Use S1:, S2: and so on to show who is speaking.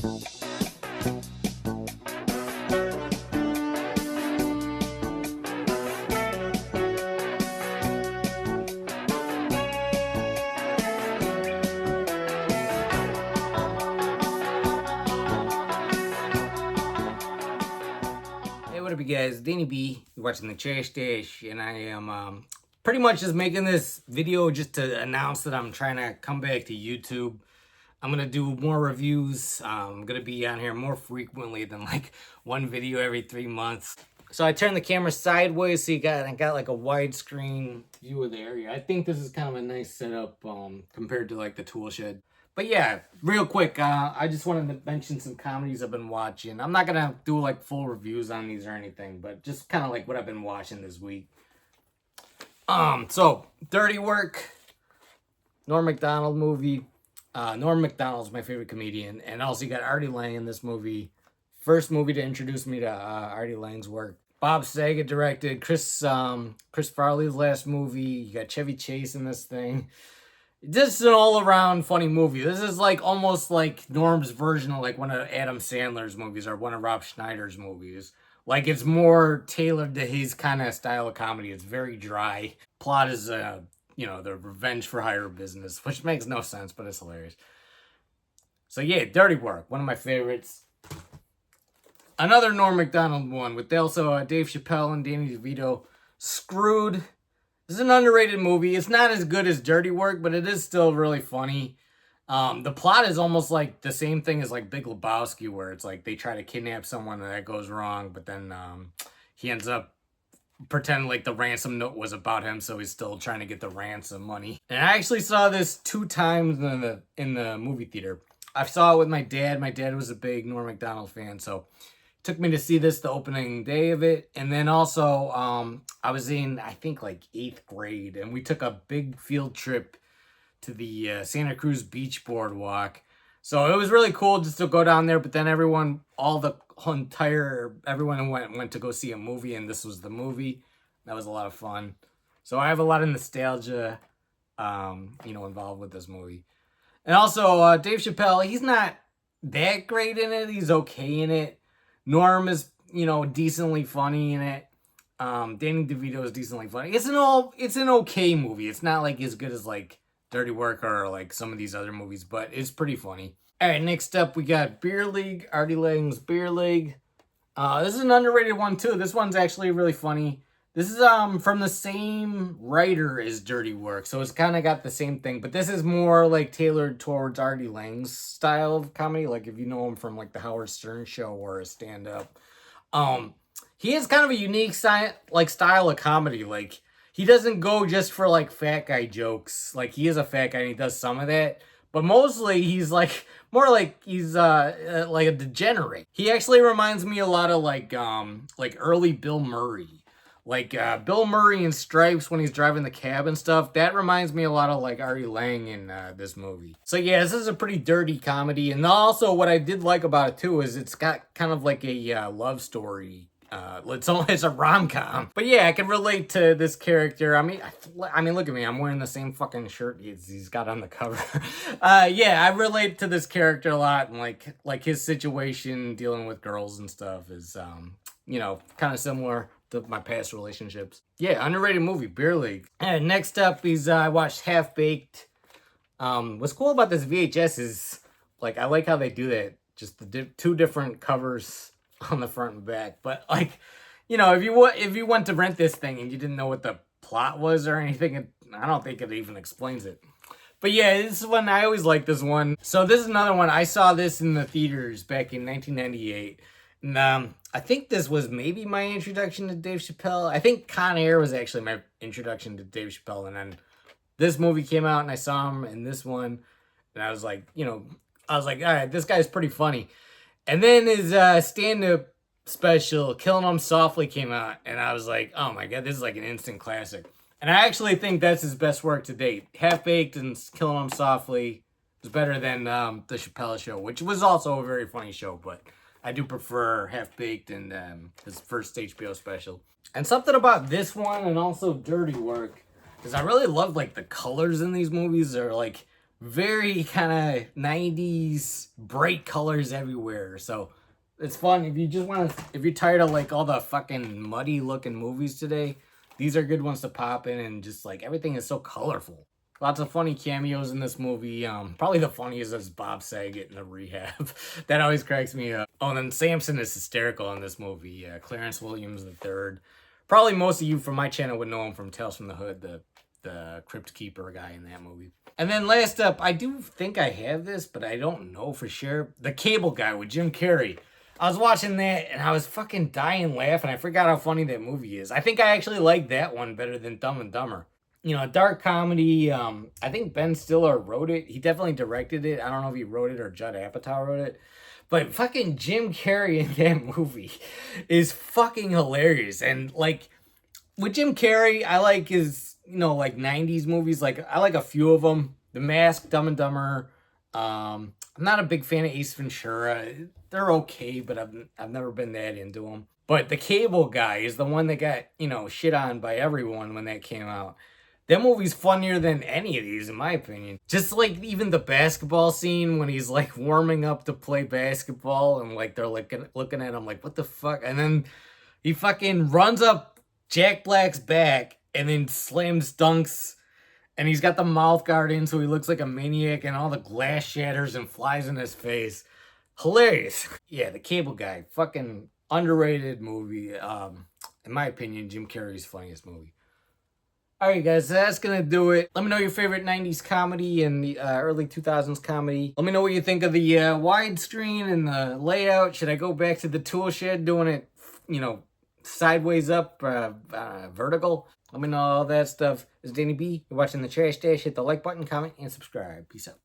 S1: Hey, what up, you guys? Danny B. You're watching the Trash Dash, and I am pretty much just making this video just to announce that I'm trying to come back to YouTube. I'm gonna do more reviews. I'm gonna be on here more frequently than like one video every 3 months. So I turned the camera sideways so I got like a widescreen view of the area. I think this is kind of a nice setup compared to like the tool shed. But yeah, real quick, I just wanted to mention some comedies I've been watching. I'm not gonna do like full reviews on these or anything, but just kind of like what I've been watching this week. So Dirty Work, Norm Macdonald movie. Norm Macdonald's my favorite comedian, and also you got Artie Lang in this movie. First movie to introduce me to Artie Lang's work. Bob Saget directed. Chris Farley's last movie. You got Chevy Chase in this thing. This is an all-around funny movie. This is like almost like Norm's version of like one of Adam Sandler's movies or one of Rob Schneider's movies. Like it's more tailored to his kind of style of comedy. It's very dry. Plot is the revenge for hire business, which makes no sense, but it's hilarious. So yeah, Dirty Work, one of my favorites. Another Norm Macdonald one with also Dave Chappelle and Danny DeVito. Screwed. This is an underrated movie. It's not as good as Dirty Work, but it is still really funny. The plot is almost like the same thing as like Big Lebowski, where it's like they try to kidnap someone and that goes wrong, but then he ends up pretending like the ransom note was about him, so he's still trying to get the ransom money. And I actually saw this 2 times in the movie theater. I saw it with my dad. My dad was a big Norm Macdonald fan, so took me to see this the opening day of it. And then also I was in, I think, like 8th grade, and we took a big field trip to the Santa Cruz Beach Boardwalk. So it was really cool just to go down there, but then everyone went to go see a movie, and this was the movie. That was a lot of fun. So I have a lot of nostalgia involved with this movie. And also Dave Chappelle, he's not that great in it. He's okay in it. Norm is, decently funny in it. Danny DeVito is decently funny. It's an okay movie. It's not like as good as like Dirty Work or like some of these other movies, but it's pretty funny. All right, next up we got Beer League, Artie Lang's Beer League. This is an underrated one too. This one's actually really funny. This is from the same writer as Dirty Work, so it's kind of got the same thing, but this is more like tailored towards Artie Lang's style of comedy. Like if you know him from like the Howard Stern show or a stand-up. He has kind of a unique style of comedy. Like he doesn't go just for like fat guy jokes. Like he is a fat guy and he does some of that, but mostly he's like more like he's like a degenerate. He actually reminds me a lot of like early Bill Murray. Like Bill Murray in Stripes when he's driving the cab and stuff. That reminds me a lot of like Artie Lang in this movie. So yeah, this is a pretty dirty comedy. And also what I did like about it too is it's got kind of like a love story. It's a rom-com. But yeah, I can relate to this character. I mean, look at me. I'm wearing the same fucking shirt he's got on the cover. Yeah, I relate to this character a lot. And like his situation dealing with girls and stuff is, kind of similar to my past relationships. Yeah, underrated movie, Beer League. And next up is I watched Half Baked. What's cool about this VHS is like I like how they do that. Just the 2 different covers on the front and back. But like, if you went to rent this thing and you didn't know what the plot was or anything, I don't think it even explains it. But yeah, this is one I always like this one. So this is another one. I saw this in the theaters back in 1998. And I think this was maybe my introduction to Dave Chappelle. I think Con Air was actually my introduction to Dave Chappelle. And then this movie came out and I saw him in this one. And I was like, all right, this guy's pretty funny. And then his stand-up special, Killing 'Em Softly, came out. And I was like, oh my God, this is like an instant classic. And I actually think that's his best work to date. Half Baked and Killing 'Em Softly is better than the Chappelle Show, which was also a very funny show, but I do prefer Half Baked and his first HBO special. And something about this one and also Dirty Work is I really love like the colors in these movies are like very kind of 90s bright colors everywhere. So it's fun if you just want to, if you're tired of like all the fucking muddy looking movies today, these are good ones to pop in, and just like everything is so colorful. Lots of funny cameos in this movie. Probably the funniest is Bob Saget in the rehab. That always cracks me up. Oh, and then Samson is hysterical in this movie. Clarence Williams the third. Probably most of you from my channel would know him from Tales from the Hood, the Crypt Keeper guy in that movie. And then last up, I do think I have this, but I don't know for sure. The Cable Guy with Jim Carrey. I was watching that and I was fucking dying laughing. I forgot how funny that movie is. I think I actually like that one better than Dumb and Dumber. You know, a dark comedy. I think Ben Stiller wrote it. He definitely directed it. I don't know if he wrote it or Judd Apatow wrote it. But fucking Jim Carrey in that movie is fucking hilarious. And like with Jim Carrey, I like his, you know, like 90s movies. Like I like a few of them. The Mask, Dumb and Dumber. I'm not a big fan of Ace Ventura. They're okay, but I've never been that into them. But The Cable Guy is the one that got, you know, shit on by everyone when that came out. That movie's funnier than any of these, in my opinion. Just like even the basketball scene when he's like warming up to play basketball and like they're looking at him like, what the fuck? And then he fucking runs up Jack Black's back and then slams dunks, and he's got the mouth guard in so he looks like a maniac, and all the glass shatters and flies in his face. Hilarious. Yeah, The Cable Guy. Fucking underrated movie. In my opinion, Jim Carrey's funniest movie. Alright guys, so that's gonna do it. Let me know your favorite 90s comedy and the early 2000s comedy. Let me know what you think of the widescreen and the layout. Should I go back to the tool shed doing it, you know, sideways up, vertical? Let me know all that stuff. This is Danny B. You're watching The Trash Dash. Hit the like button, comment, and subscribe. Peace out.